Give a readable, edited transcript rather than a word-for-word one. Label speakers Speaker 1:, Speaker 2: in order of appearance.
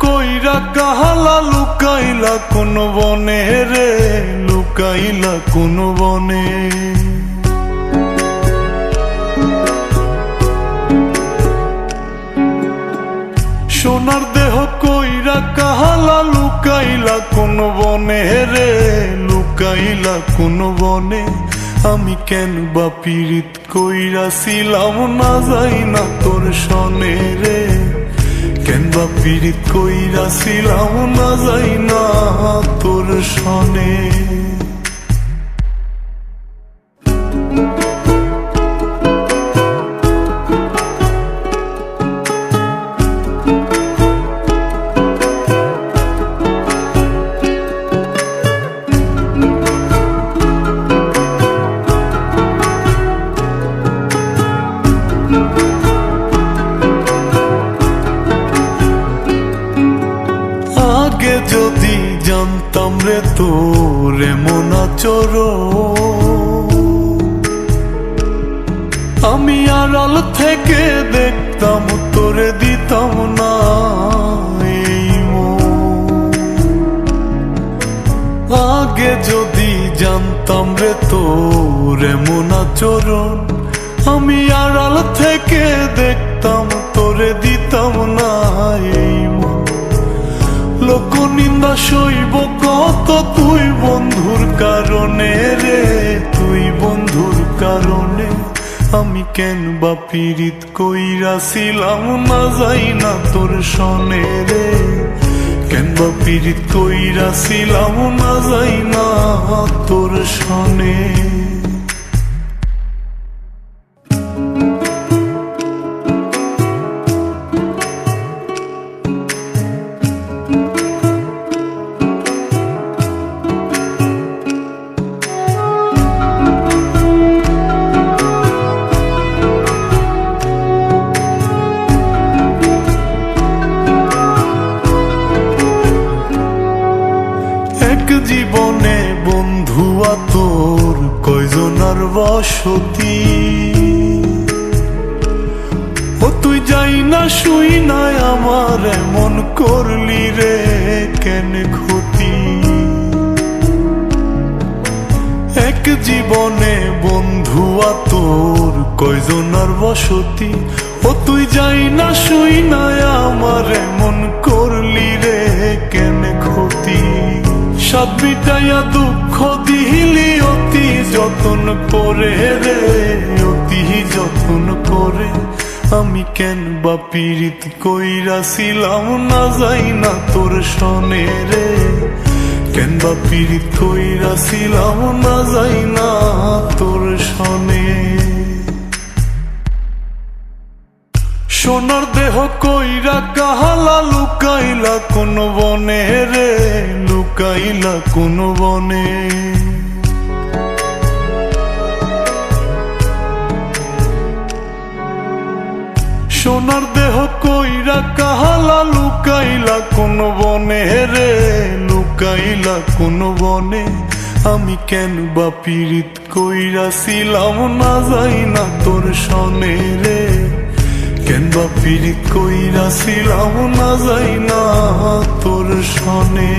Speaker 1: কইরা কাহালা লুকাইলা কোন বনে রে, লুকাইলা কোন বনে। সোনার দেহ কইরা কাহালা লুকাইলা কোন বনে রে, লুকাইলা কোন বনে। আমি কেন বা পীড়িত কইরাছিলাম না যাই না তোর সনে রে, কেন বা পীড়িত কইরাছিলাম না যাই না তোর সনে। আগে যদি জানতাম রে তোর এমন আচরণ, আমি আড়াল থেকে দেখতাম তোরে দিতাম না এই মন। আগে যদি জানতাম রে তোর এমন আচরণ, আমি আড়াল থেকে দেখতাম তোরে দিতাম না এই মন। লোক নিন্দা সইব কত তুই বন্ধুর কারণে রে, তুই বন্ধুর কারণে। আমি কেন বা পীড়িত কইরাছিলাম না যাই না তোর সনে রে, কেন বা পীড়িত কইরাছিলাম না যাই না তোর সনে। জীবনে বন্ধু তোর কয়জনার বসতি, ও তুই যাই না শুই নাই আমার এমন করলি রে কেন ক্ষতি। এক জীবনে বন্ধু তোর কয়জনার বসতি, ও তুই যাই না শুই নাই আমার এমন করলি রে কেন ক্ষতি। সাত মিটাইয়া দুঃখ দিলি অতি যতন করে রে, অতি যতন করে। আমি কেন বা পীড়িত কইরাছিলাম না যাই না তোর সনে রে, কেন বা পীড়িত কইরাছিলাম না যাই না তোর সনে। সোনার দেহ কইরা কাহালা লুকাইলা কোন বনে রে, লুকাইলা কোন বনে। সোনার দেহ কইরা কাহালা লুকাইলা কোন বনে রে, লুকাইলা কোন বনে। আমি কেন বা পীড়িত কইরাছিলাম না যাই না তোর সনে রে, কেন বা পীড়িত কইরাছিলাম না যাই না তোর সনে।